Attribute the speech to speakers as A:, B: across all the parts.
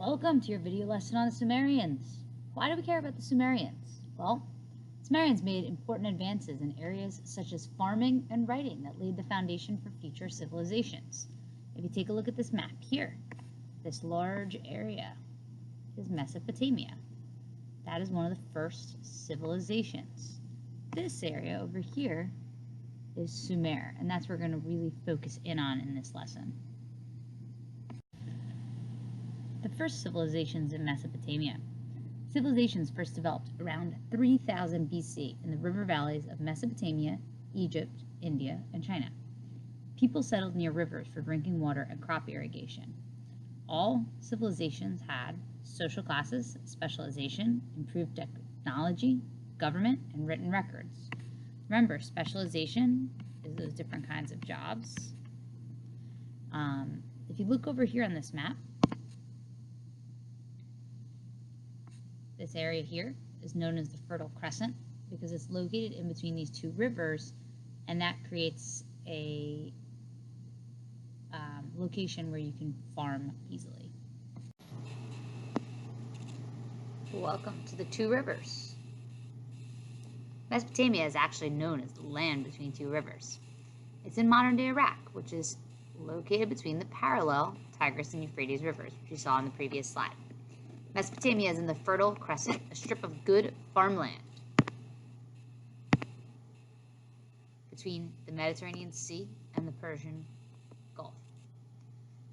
A: Welcome to your video lesson on the Sumerians. Why do we care about the Sumerians? Well, Sumerians made important advances in areas such as farming and writing that laid the foundation for future civilizations. If you take a look at this map here, this large area is Mesopotamia. That is one of the first civilizations. This area over here is Sumer, and that's what we're going to really focus in on in this lesson. The first civilizations in Mesopotamia. Civilizations first developed around 3000 BC in the river valleys of Mesopotamia, Egypt, India, and China. People settled near rivers for drinking water and crop irrigation. All civilizations had social classes, specialization, improved technology, government, and written records. Remember, specialization is those different kinds of jobs. If you look over here on this map, this area here is known as the Fertile Crescent because it's located in between these two rivers, and that creates a location where you can farm easily. Welcome to the two rivers. Mesopotamia is actually known as the land between two rivers. It's in modern-day Iraq, which is located between the parallel Tigris and Euphrates rivers, which you saw in the previous slide. Mesopotamia is in the Fertile Crescent, a strip of good farmland between the Mediterranean Sea and the Persian Gulf.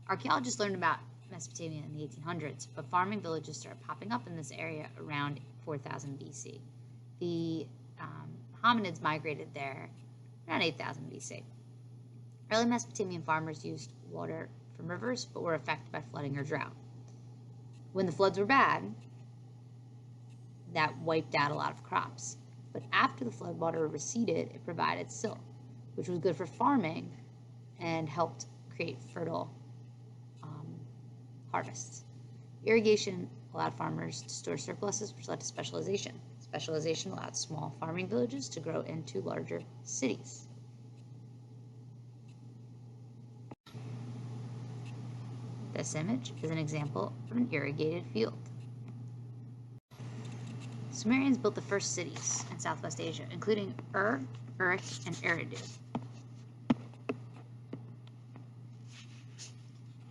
A: Archaeologists learned about Mesopotamia in the 1800s, but farming villages started popping up in this area around 4000 BC. The hominids migrated there around 8000 BC. Early Mesopotamian farmers used water from rivers, but were affected by flooding or drought. When the floods were bad, that wiped out a lot of crops. But after the floodwater receded, it provided silt, which was good for farming and helped create fertile harvests. Irrigation allowed farmers to store surpluses, which led to specialization. Specialization allowed small farming villages to grow into larger cities. This image is an example of an irrigated field. Sumerians built the first cities in Southwest Asia, including Ur, Uruk, and Eridu.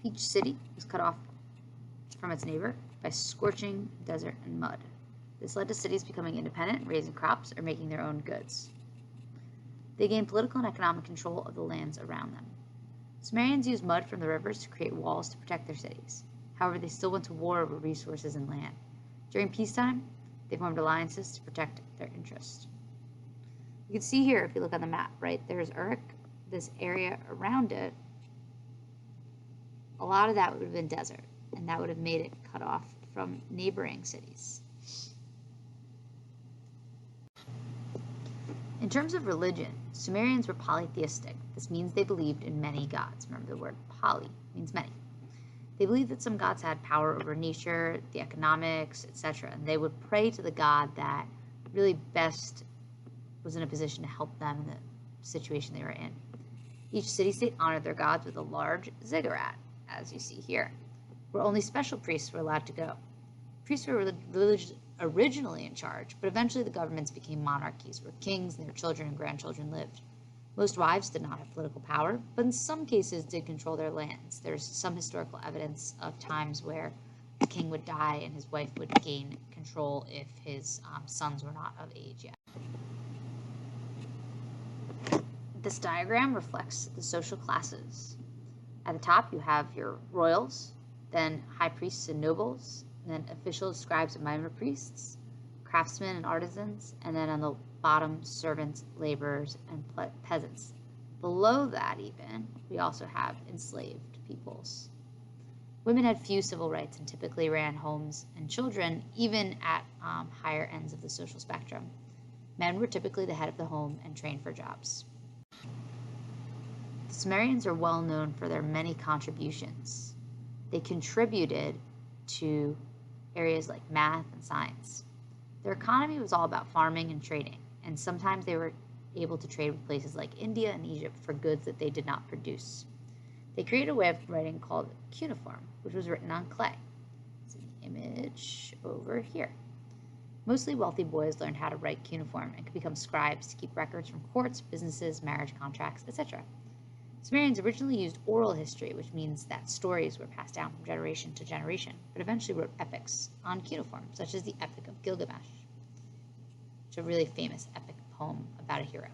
A: Each city was cut off from its neighbor by scorching desert and mud. This led to cities becoming independent, raising crops, or making their own goods. They gained political and economic control of the lands around them. Sumerians used mud from the rivers to create walls to protect their cities. However, they still went to war over resources and land. During peacetime, they formed alliances to protect their interests. You can see here, if you look on the map, right, there's Uruk, this area around it. A lot of that would have been desert, and that would have made it cut off from neighboring cities. In terms of religion, Sumerians were polytheistic. This means they believed in many gods. Remember, the word poly means many. They believed that some gods had power over nature, the economics, etc., and they would pray to the god that really best was in a position to help them in the situation they were in. Each city-state honored their gods with a large ziggurat, as you see here, where only special priests were allowed to go. Priests were originally in charge, but eventually the governments became monarchies where kings and their children and grandchildren lived. Most wives did not have political power, but in some cases did control their lands. There's some historical evidence of times where the king would die and his wife would gain control if his sons were not of age yet. This diagram reflects the social classes. At the top you have your royals, then high priests and nobles, then officials, scribes, and minor priests, craftsmen and artisans, and then on the bottom, servants, laborers, and peasants. Below that even, we also have enslaved peoples. Women had few civil rights and typically ran homes and children, even at higher ends of the social spectrum. Men were typically the head of the home and trained for jobs. The Sumerians are well known for their many contributions. They contributed to areas like math and science. Their economy was all about farming and trading, and sometimes they were able to trade with places like India and Egypt for goods that they did not produce. They created a way of writing called cuneiform, which was written on clay. It's image over here. Mostly wealthy boys learned how to write cuneiform and could become scribes to keep records from courts, businesses, marriage contracts, etc. Sumerians originally used oral history, which means that stories were passed down from generation to generation, but eventually wrote epics on cuneiform, such as the Epic of Gilgamesh, which is a really famous epic poem about a hero.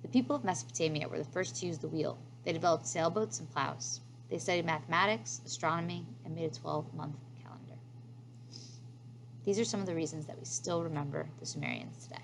A: The people of Mesopotamia were the first to use the wheel. They developed sailboats and plows. They studied mathematics, astronomy, and made a 12-month calendar. These are some of the reasons that we still remember the Sumerians today.